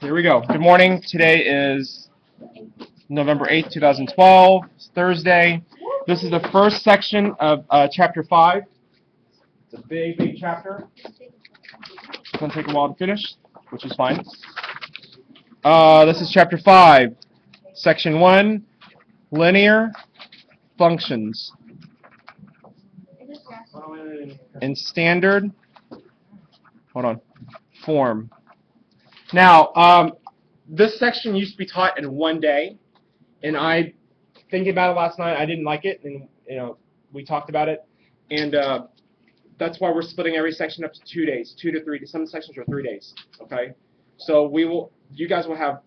Here we go. Good morning. Today is November 8th, 2012. It's Thursday. This is the first section of Chapter 5. It's a big, big chapter. It's going to take a while to finish, which is fine. This is Chapter 5, Section 1, Linear Functions. In standard, form. Now, this section used to be taught in one day, and thinking about it last night, I didn't like it, and we talked about it, and that's why we're splitting every section up to 2 days, 2 to 3. Some sections are 3 days. Okay, so you guys will have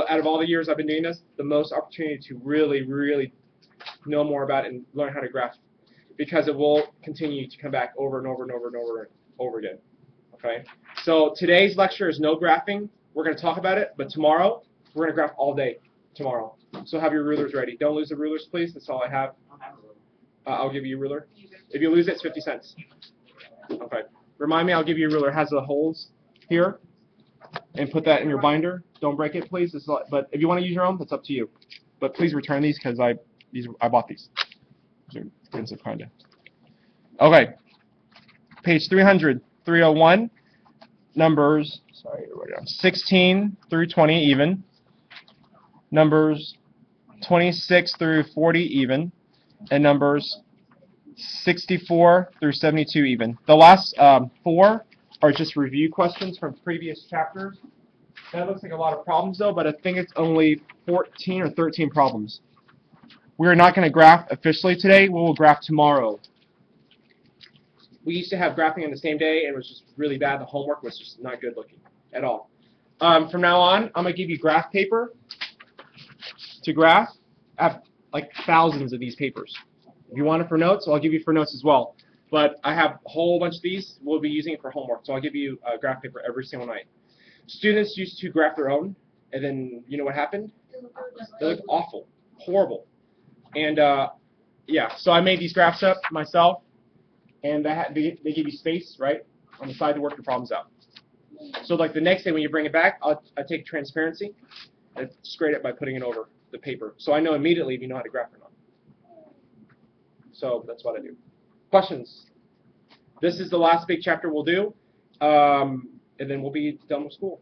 out of all the years I've been doing this, the most opportunity to really, really know more about it and learn how to graph, because it will continue to come back over and over and over and over and over again. Okay, so today's lecture is no graphing. We're going to talk about it, but tomorrow we're going to graph all day tomorrow. So have your rulers ready. Don't lose the rulers, please. That's all I have. I'll give you a ruler. If you lose it, it's 50 cents. Okay. Remind me, I'll give you a ruler. It has the holes here, and put that in your binder. Don't break it, please. But if you want to use your own, that's up to you. But please return these because I bought these. These are expensive, kind of. Okay. Page 300. 301, numbers 16 through 20 even, numbers 26 through 40 even, and numbers 64 through 72 even. The last 4 are just review questions from previous chapters. That looks like a lot of problems though, but I think it's only 14 or 13 problems. We are not going to graph officially today. We will graph tomorrow. We used to have graphing on the same day, and it was just really bad. The homework was just not good looking at all. From now on, I'm going to give you graph paper to graph. I have like thousands of these papers. If you want it for notes, I'll give you for notes as well. But I have a whole bunch of these. We'll be using it for homework, so I'll give you graph paper every single night. Students used to graph their own, and then you know what happened? They looked awful, horrible. And yeah, so I made these graphs up myself. And they give you space, right, on the side to work your problems out. So like the next day when you bring it back, I take transparency and grade it by putting it over the paper. So I know immediately if you know how to graph or not. So that's what I do. Questions? This is the last big chapter we'll do, and then we'll be done with school,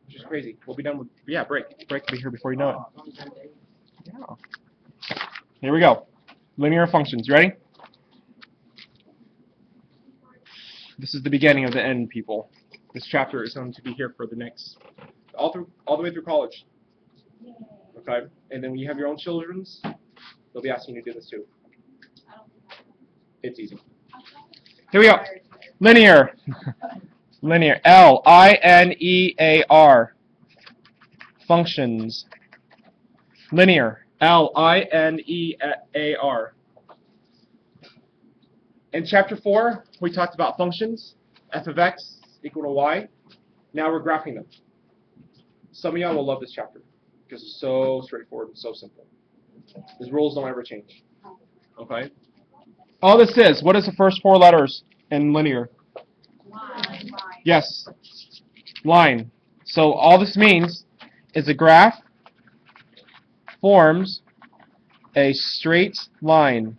which is crazy. We'll be done with, break. Break will be here before you know it. Yeah. Here we go. Linear functions. Ready? This is the beginning of the end, people. This chapter is going to be here for the next, all the way through college. Okay? And then when you have your own children's, they'll be asking you to do this too. It's easy. Here we go. Linear. Linear. L-I-N-E-A-R. Functions. Linear. L-I-N-E-A-R. In Chapter 4, we talked about functions, f of x equal to y. Now we're graphing them. Some of y'all will love this chapter because it's so straightforward and so simple. These rules don't ever change. Okay? All this is, what is the first 4 letters in linear? Line. Yes. Line. So all this means is a graph forms a straight line.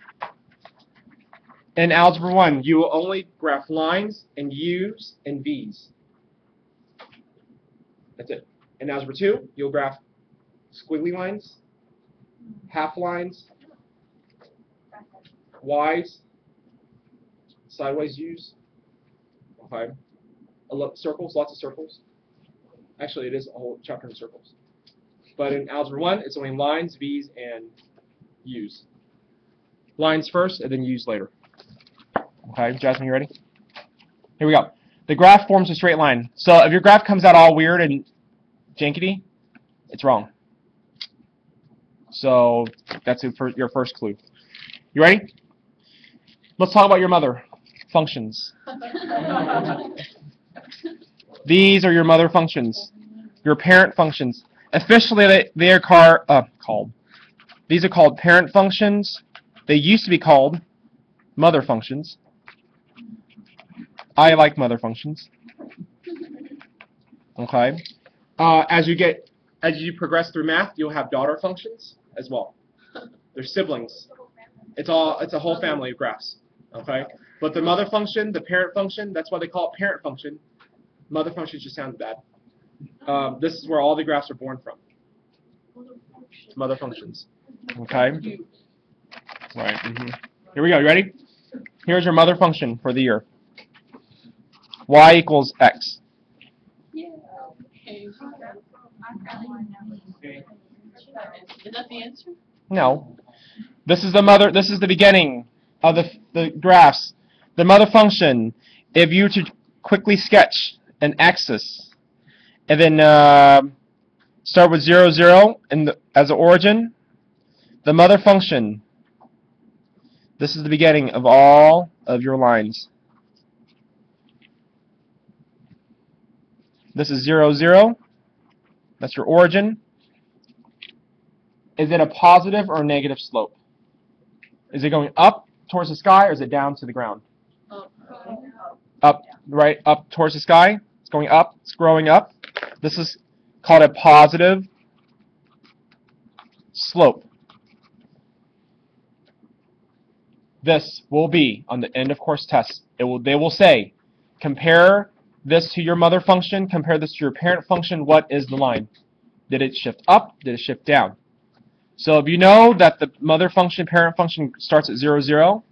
In Algebra 1, you will only graph lines and U's and V's. That's it. In Algebra 2, you'll graph squiggly lines, half lines, Y's, sideways U's, okay. Circles, lots of circles. Actually, it is a whole chapter in circles. But in Algebra 1, it's only lines, V's, and U's. Lines first, and then U's later. Okay, Jasmine, you ready? Here we go. The graph forms a straight line. So if your graph comes out all weird and jankety, it's wrong. So that's your first clue. You ready? Let's talk about your mother. Functions. These are your mother functions. Your parent functions. Officially, they are called. These are called parent functions. They used to be called mother functions. I like mother functions. Okay. As you progress through math, you'll have daughter functions as well. They're siblings. It's a whole family of graphs. Okay? But the mother function, the parent function, that's why they call it parent function. Mother function just sounds bad. This is where all the graphs are born from. Mother functions. Okay? Right. Here we go. You ready? Here's your mother function for the year. Y equals X. Yeah. Is that the answer? No. This is the beginning of the graphs. The mother function, if you were to quickly sketch an axis and then start with 0, 0 as an origin, the mother function, this is the beginning of all of your lines. This is 0, 0. That's your origin. Is it a positive or a negative slope? Is it going up towards the sky or is it down to the ground? Up, right, up towards the sky. It's going up, it's growing up. This is called a positive slope. This will be on the end of course test. They will say, compare this to your mother function, compare this to your parent function. What is the line? Did it shift up? Did it shift down? So if you know that the mother function, parent function starts at 0, 0,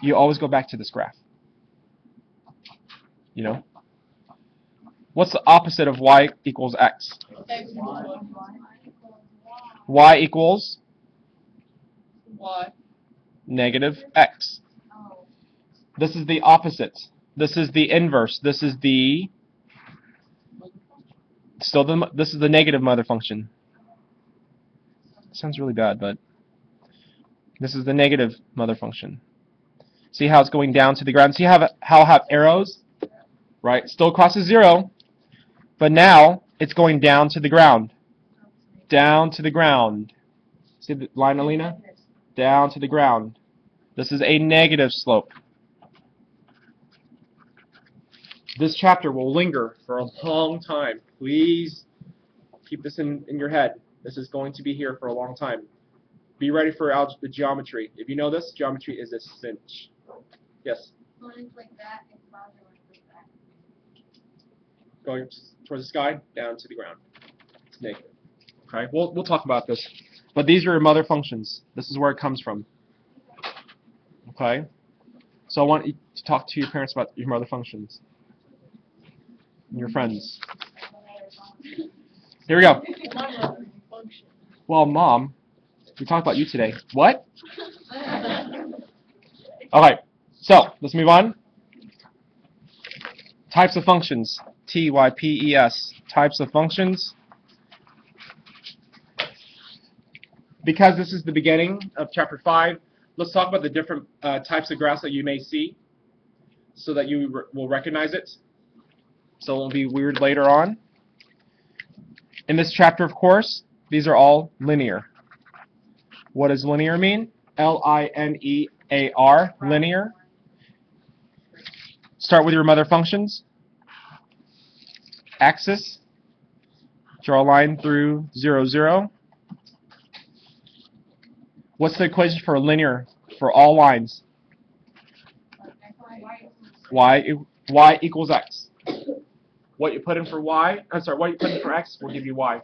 you always go back to this graph. You know? What's the opposite of y equals x? Y equals negative x. This is the opposite. This is the inverse. This is the this is the negative mother function. Sounds really bad, but this is the negative mother function. See how it's going down to the ground? See how I have arrows? Right? Still crosses 0, but now it's going down to the ground. Down to the ground. See the line, Alina? Down to the ground. This is a negative slope. This chapter will linger for a long time. Please keep this in your head. This is going to be here for a long time. Be ready for the geometry. If you know this, geometry is a cinch. Yes? Lines like that and clouds are like that. Going towards the sky, down to the ground. It's negative. Okay, we'll talk about this. But these are your mother functions. This is where it comes from. Okay? So I want you to talk to your parents about your mother functions. And your friends. Here we go. Well, Mom, we talked about you today. What? Okay, so let's move on. Types of functions. T-Y-P-E-S. Types of functions. Because this is the beginning of Chapter 5, let's talk about the different types of graphs that you may see so that you will recognize it. So it won't be weird later on. In this chapter, of course, these are all linear. What does linear mean? L-I-N-E-A-R, linear. Start with your mother functions. Axis. Draw a line through 0, 0. What's the equation for linear for all lines? Y equals x. What you put in for y, what you put in for x will give you y.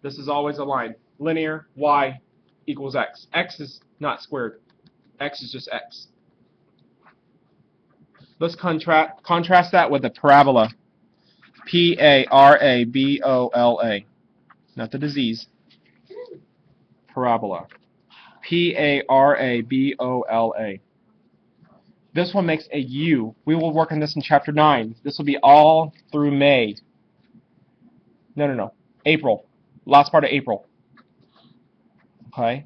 This is always a line. Linear, y equals x. X is not squared. X is just x. Let's contrast that with a parabola. P-A-R-A-B-O-L-A. Not the disease. Parabola. P-A-R-A-B-O-L-A. This one makes a U. We will work on this in Chapter 9. This will be all through May. No. April. Last part of April. Okay?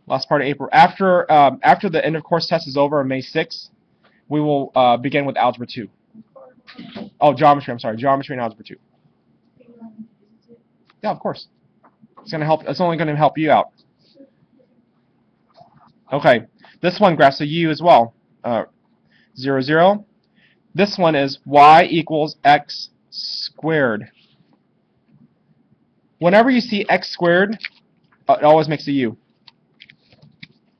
Last part of April. After the end of course test is over on May 6th, we will begin with Algebra 2. Oh, geometry. I'm sorry. Geometry and Algebra 2. Yeah, of course. It's gonna help. It's only going to help you out. Okay. This one graphs a U as well. 0, 0. This one is y equals x squared. Whenever you see x squared, it always makes a u.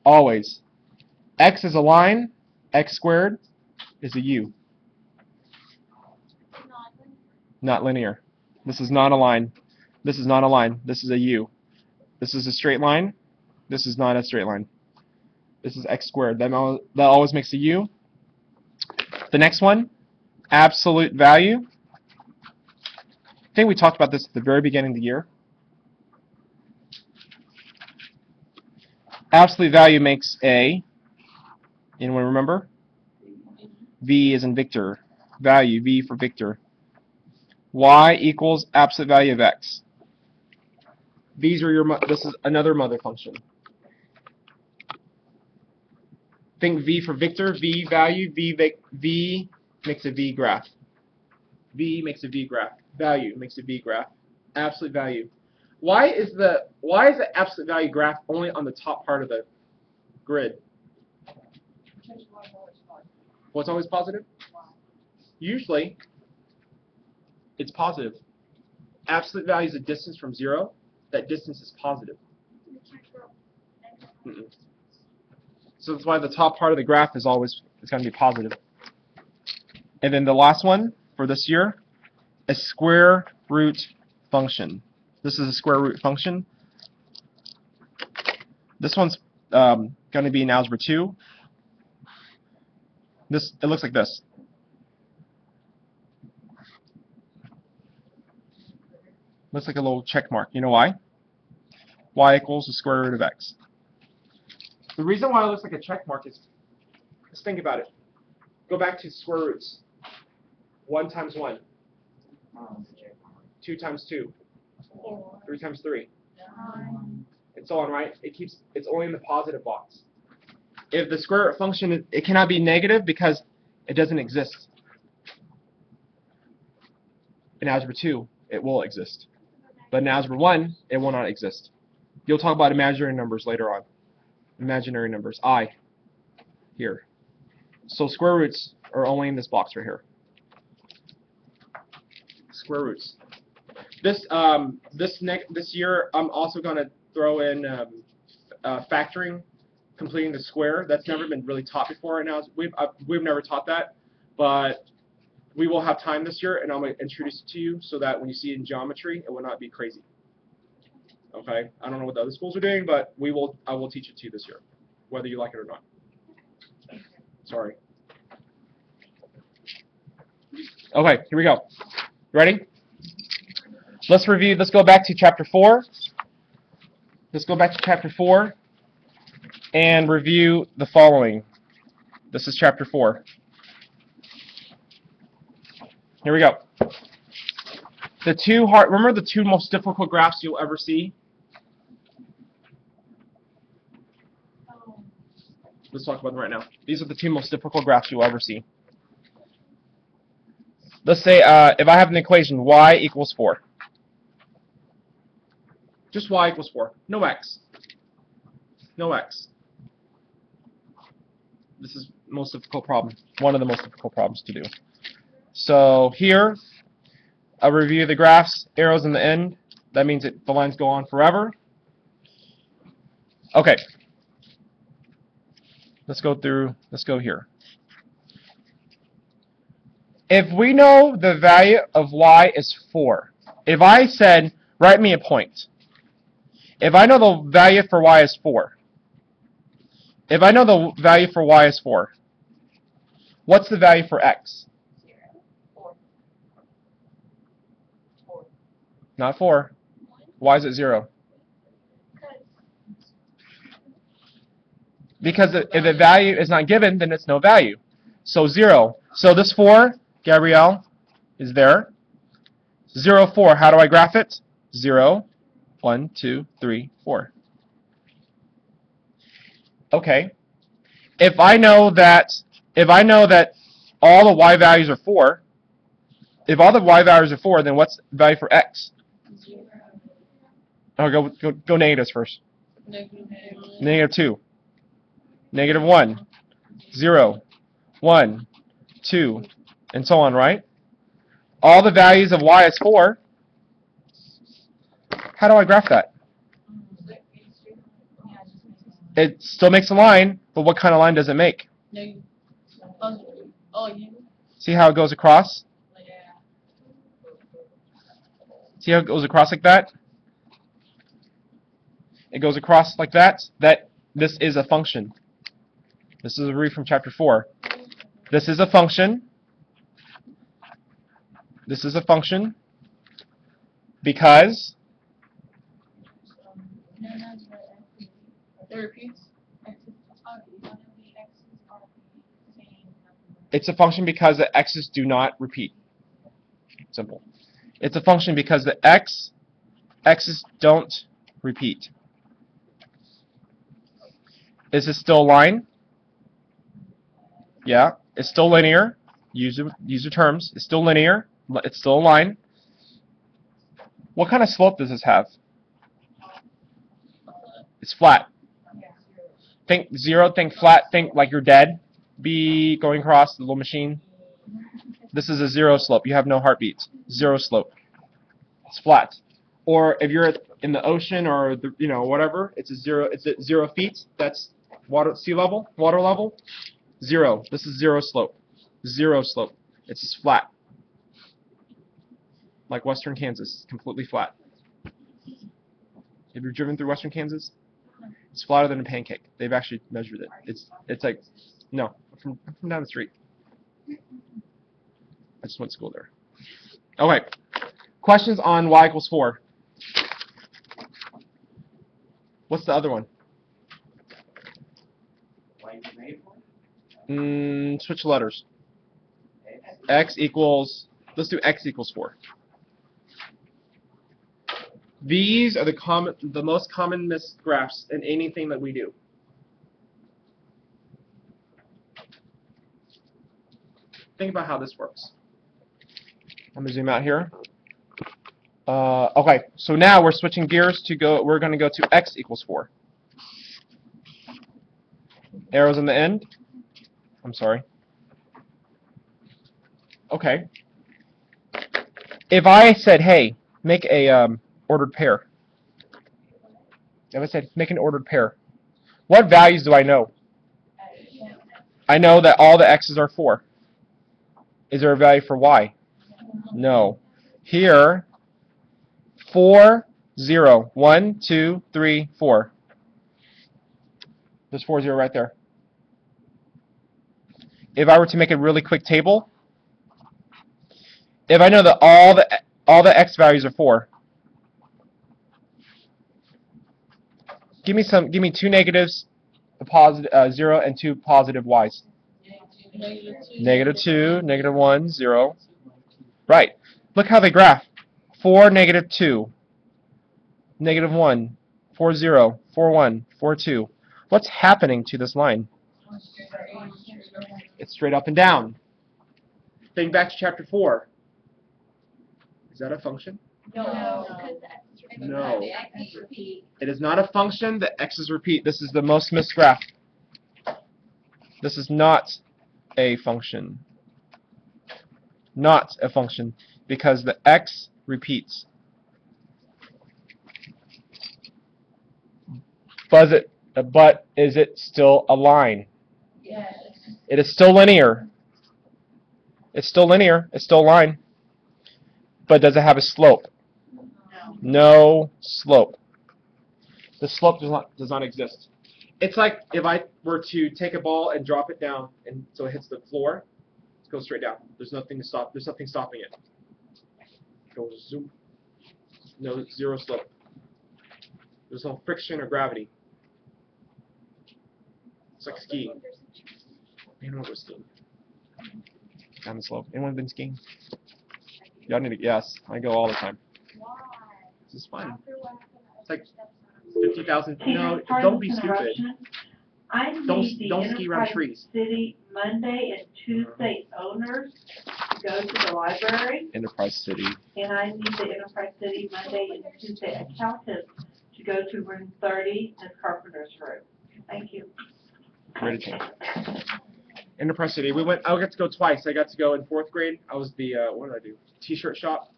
Always. X is a line, x squared is a u. Not linear. This is not a line. This is not a line. This is a u. This is a straight line. This is not a straight line. This is x squared. That always makes a u. The next one, absolute value. I think we talked about this at the very beginning of the year. Absolute value makes a, anyone remember? V is in Victor. Value, V for Victor. Y equals absolute value of x. These are your, this is another mother function. Think V for Victor, V value, V makes a V graph. V makes a V graph. Value makes a V graph. Absolute value. Why is the absolute value graph only on the top part of the grid? Well, it's always positive? Usually, it's positive. Absolute value is a distance from 0. That distance is positive. So that's why the top part of the graph is always going to be positive. And then the last one for this year, a square root function. This is a square root function. This one's going to be in Algebra 2. It looks like this. Looks like a little check mark. You know why? Y equals the square root of x. The reason why it looks like a check mark is, let's think about it. Go back to square roots. 1 times 1. 2 times 2. 3 times 3. And so on, right? It's only in the positive box. If the square root function, it cannot be negative because it doesn't exist. In Algebra 2, it will exist. But in Algebra 1, it will not exist. You'll talk about imaginary numbers later on. Imaginary numbers, I, here. So square roots are only in this box right here. Square roots. This year, I'm also going to throw in factoring, completing the square. That's never been really taught before. Now we've never taught that, but we will have time this year, and I'm going to introduce it to you so that when you see it in geometry, it will not be crazy. Okay, I don't know what the other schools are doing, but I will teach it to you this year, whether you like it or not. Sorry. Okay, here we go. Ready? Let's review. Let's go back to chapter 4. Let's go back to chapter 4 and review the following. This is chapter 4. Here we go. Remember the two most difficult graphs you'll ever see? Let's talk about them right now. These are the two most difficult graphs you'll ever see. Let's say if I have an equation y equals 4. Just y equals 4. No x. No x. This is the most difficult problem. One of the most difficult problems to do. So here, I'll review the graphs, arrows in the end. That means the lines go on forever. Okay. Let's go here. If we know the value of y is 4, if I said, write me a point. If I know the value for y is 4, if I know the value for y is 4, what's the value for x? 4. Not 4. Why is it 0? Because if the value is not given, then it's no value. So 0. So this 4, Gabrielle, is there. 0, 4. How do I graph it? 0, 1, 2, 3, 4. Okay. If I know that all the y values are 4, if all the y values are 4, then what's the value for x? 0. Oh, go negatives first. Negative 2. Negative 1. 0. 1. 2. And so on, right? all the values of y is 4, how do I graph that? It still makes a line, but what kind of line does it make? See how it goes across? See how it goes across like that? It goes across like that. This is a function. This is a read from chapter 4. This is a function. This is a function because it's a function because the x's do not repeat. Simple. It's a function because the x's don't repeat. Is this still a line? Yeah, it's still linear. Use your terms. It's still linear. It's still a line. What kind of slope does this have? It's flat. Think 0, think flat, think like you're dead. B going across the little machine. This is a 0 slope. You have no heartbeat. 0 slope. It's flat. Or if you're in the ocean or the, whatever, it's a 0. It's at 0 feet. That's water level. 0. This is 0 slope. 0 slope. It's just flat. Like western Kansas, completely flat. Have you driven through western Kansas? It's flatter than a pancake. They've actually measured it. It's like, no, I'm from down the street. I just went to school there. Okay. Questions on y equals 4. What's the other one? Switch letters. X equals, let's do x equals 4. These are the most common missed graphs in anything that we do. Think about how this works. I'm going to zoom out here. Okay, so now we're switching gears to go. We're going to go to x equals 4. Arrows on the end. I'm sorry. Okay. If I said, hey, make a ordered pair. If I said, make an ordered pair, what values do I know? I know that all the x's are 4. Is there a value for y? No. Here, 4, 0. 1, 2, 3, 4. There's 4, 0 right there. If I were to make a really quick table, if I know that all the x values are 4, give me 2 negatives, a positive 0, and 2 positive y's. -2, -1, 0. Right. Look how they graph. 4, -2. -1. 4, 0. 4, 1. 4, 2. What's happening to this line? It's straight up and down. Think back to chapter 4. Is that a function? No. No. It is not a function. The x's repeat. This is the most missed graph. This is not a function. Not a function because the x repeats. But is it still a line? Yes. It is still linear. It's still linear. It's still a line. But does it have a slope? No slope. The slope does not exist. It's like if I were to take a ball and drop it down, and so it hits the floor, it goes straight down. There's nothing to stop. There's nothing stopping it. It goes zoom. No, 0 slope. There's no friction or gravity. It's like skiing. Anyone go skiing? Down the slope. Anyone been skiing? Y'all need to. Yes, I go all the time. This is fun. It's like 50,000. No, don't be stupid. Don't ski around trees. City Monday and Tuesday owners to go to the library, Enterprise City. and I need the Enterprise City Monday and Tuesday accountants to go to room 30, Ms. Carpenter's room. Thank you. Ready to change. Enterprise City. We went. I got to go twice. I got to go in 4th grade. I was the what did I do? T-shirt shop.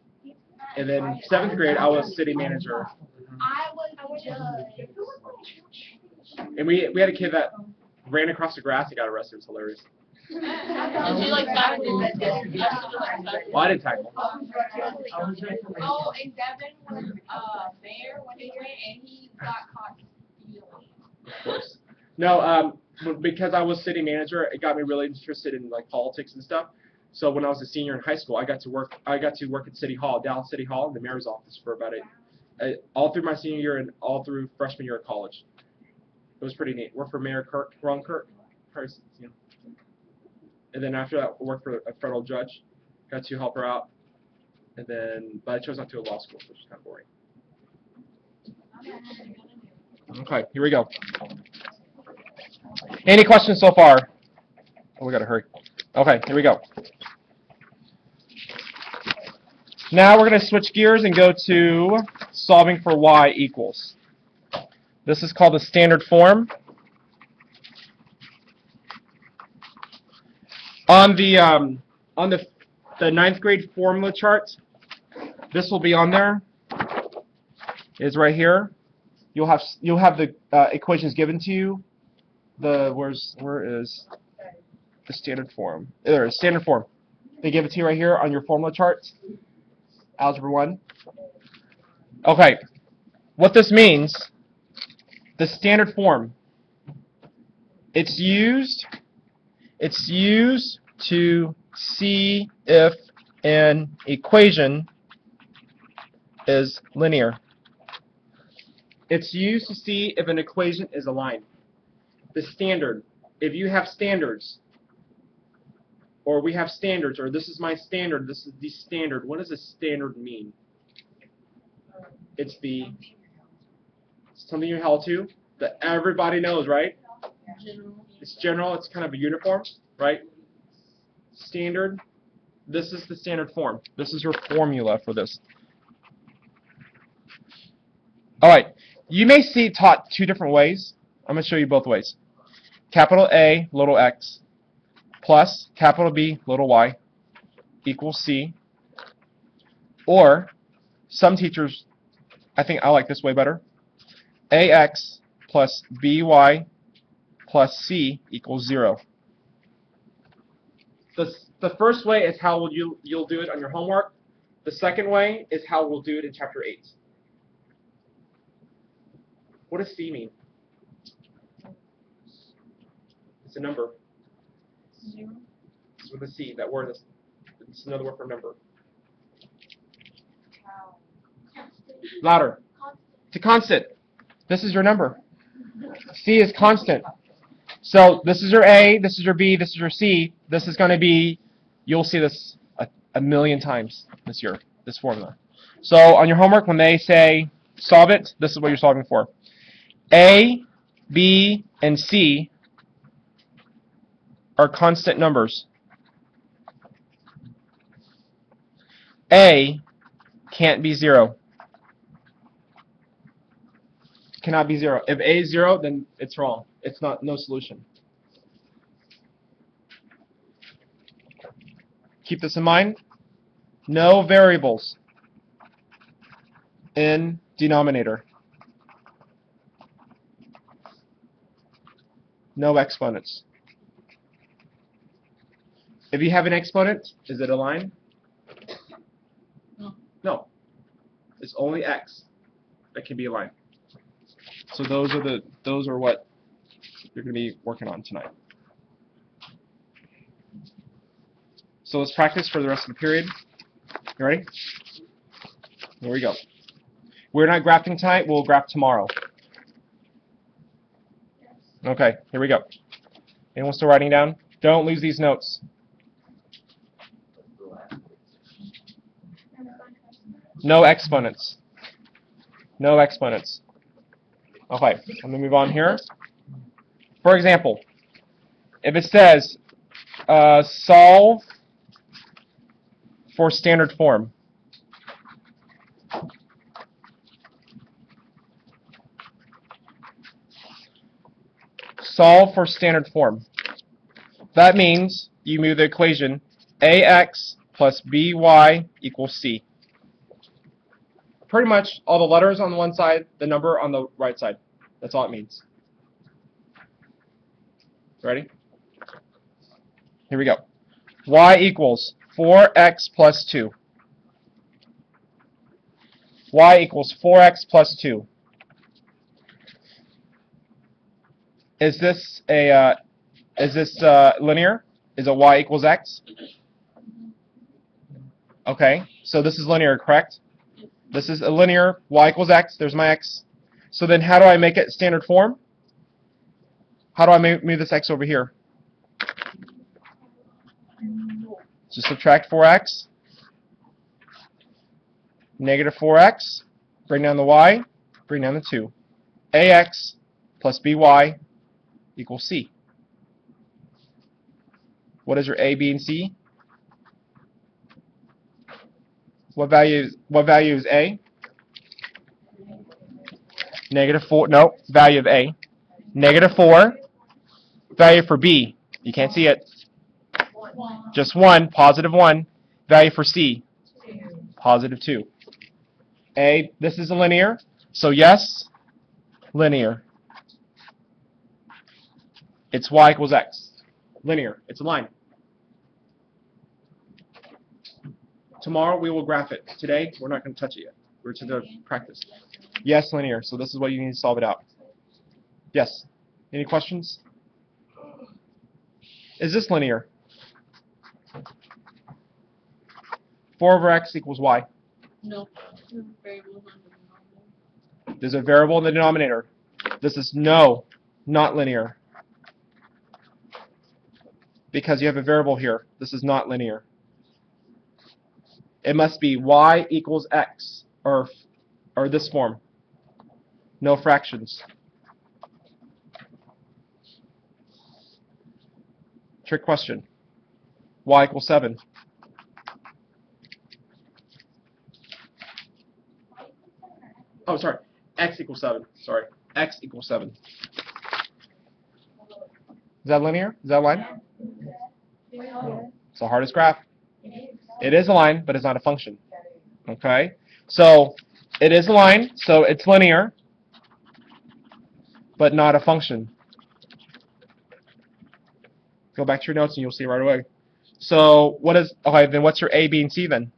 And then 7th grade, I was city manager. I was judge. And we had a kid that ran across the grass and got arrested. It was hilarious. Did you like tackle? Well, I didn't tackle. Oh, and Devin was there when they went, and he got caught stealing. Of course. No, but because I was city manager, it got me really interested in like politics and stuff. So when I was a senior in high school, I got to work at City Hall, Dallas City Hall, in the mayor's office for about all through my senior year and all through freshman year of college. It was pretty neat. Worked for Mayor Ron Kirk, you know. And then after that, I worked for a federal judge. Got to help her out. And then, but I chose not to go to law school, which is kind of boring. Okay, here we go. Any questions so far? Oh, we gotta hurry. Okay, here we go. Now we're going to switch gears and go to solving for y equals. This is called the standard form. On the 9th grade formula chart, this will be on there. It's right here. You'll have the equations given to you. Where is the standard form? There, standard form. They give it to you right here on your formula chart. Algebra 1. Okay. What this means, the standard form, it's used to see if an equation is linear. It's used to see if an equation is a line. The standard, if you have standards, or we have standards, or this is my standard, this is the standard. What does a standard mean? It's something you're held to that everybody knows, right? It's general, it's kind of a uniform, right? Standard, this is the standard form. This is your formula for this. Alright, you may see it taught 2 different ways. I'm going to show you both ways. Capital A, little x, plus capital B, little y, equals C. Or, some teachers, I think I like this way better. AX plus BY plus C equals 0. The first way is how you'll do it on your homework. The second way is how we'll do it in Chapter 8. What does C mean? It's a number. It's with a C. That word is it's another word for number. Louder. It's a constant. This is your number. C is constant. So this is your A, this is your B, this is your C. This is going to be, you'll see this a million times this year, this formula. So on your homework, when they say solve it, this is what you're solving for. A, B, and C are constant numbers. A can't be 0. Cannot be 0. If A is 0, then it's wrong. It's no solution. Keep this in mind. No variables in denominator. No exponents. If you have an exponent, is it a line? No. It's only x that can be a line. So those are what you're going to be working on tonight. So let's practice for the rest of the period. You ready? Here we go. We're not graphing tonight. We'll graph tomorrow. Okay, here we go. Anyone still writing down? Don't lose these notes. No exponents. No exponents. Okay, let me move on here. For example, if it says solve for standard form, solve for standard form. that means you move the equation ax plus by equals c. Pretty much all the letters on one side, the number on the right side. That's all it means. Ready? Here we go. Y equals 4x plus 2. Y equals 4x plus 2. Is this linear? Is it y equals x? Okay, so this is linear, correct? This is a linear, y equals x, there's my x. So then how do I make it standard form? How do I move this x over here? Just subtract 4x, negative 4x, bring down the y, bring down the 2. ax plus by equals c. What is your a, b, and c? What value is a? Negative 4. No, value of a. Negative 4. Value for b. You can't see it. Just 1. Positive 1. Value for c. Positive 2. A. This is a linear. So yes, linear. It's y equals x. Linear. It's a line. Tomorrow we will graph it. Today we're not going to touch it yet. We're to the practice. Yes, linear. So this is what you need to solve it out. Yes. Any questions? Is this linear? 4 over x equals y. No. There's a variable in the denominator. This is no, not linear. Because you have a variable here. This is not linear. It must be y equals x, or this form. No fractions. Trick question. Y equals 7. Oh, sorry. X equals 7. Sorry. X equals 7. Is that linear? Is that a line? It's the hardest graph. It is a line, but it's not a function. Okay? So, it is a line, so it's linear, but not a function. Go back to your notes and you'll see right away. So, okay, then what's your A, B, and C then?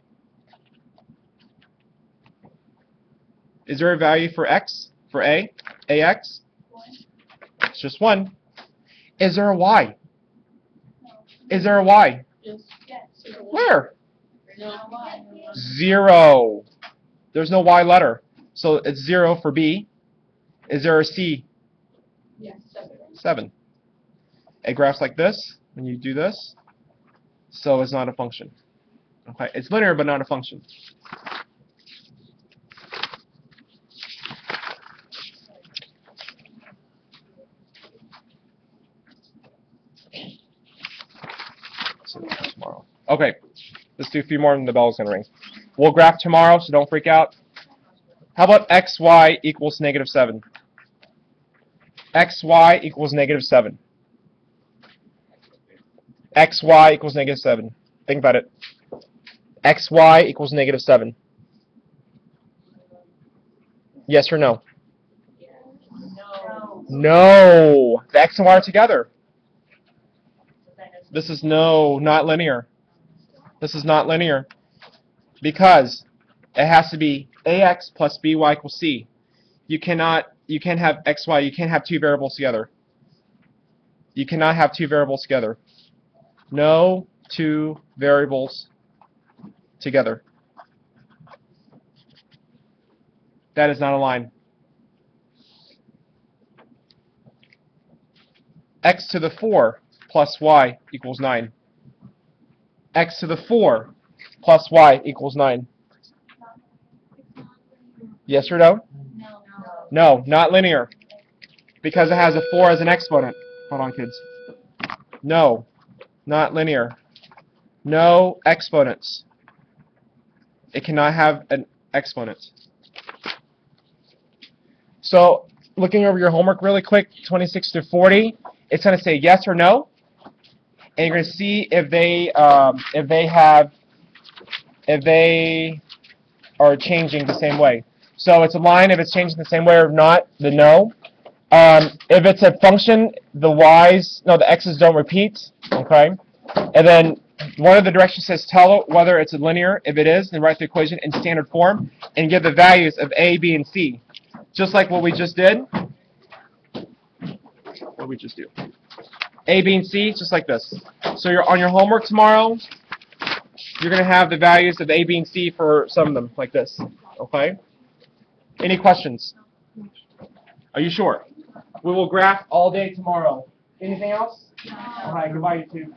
Is there a value for x, for A? AX? It's just 1. Is there a Y? Is there a Y? Yes. Where? No. 0. There's no Y letter. So it's 0 for B. Is there a C? Yes. 7. A graph's like this when you do this. So it's not a function. Okay, it's linear but not a function. Tomorrow. Okay, let's do a few more and the bell's going to ring. We'll graph tomorrow, so don't freak out. How about xy equals negative 7? xy equals negative 7. xy equals negative 7. Think about it. xy equals negative 7. Yes or no? No. The x and y are together. This is not linear. This is not linear. Because it has to be ax plus by equals c. You can't have xy, you can't have two variables together. You cannot have two variables together. No two variables together. That is not a line. X to the 4 plus y equals 9. X to the 4 plus y equals 9. Yes or no? No, not linear. Because it has a 4 as an exponent. Hold on, kids. No, not linear. No exponents. It cannot have an exponent. So, looking over your homework really quick, 26 to 40, it's going to say yes or no. and you're going to see if they are changing the same way. So it's a line if it's changing the same way or not, the no. If it's a function, the x's don't repeat, okay? And then one of the directions says tell it whether it's a linear. If it is, then write the equation in standard form and give the values of a, b, and c. Just like what we just did. What did we just do? A, b, and c, just like this. So you're on your homework tomorrow, you're going to have the values of a, b, and c for some of them, like this. Okay? Any questions? Are you sure? We will graph all day tomorrow. Anything else? All right, goodbye, you two.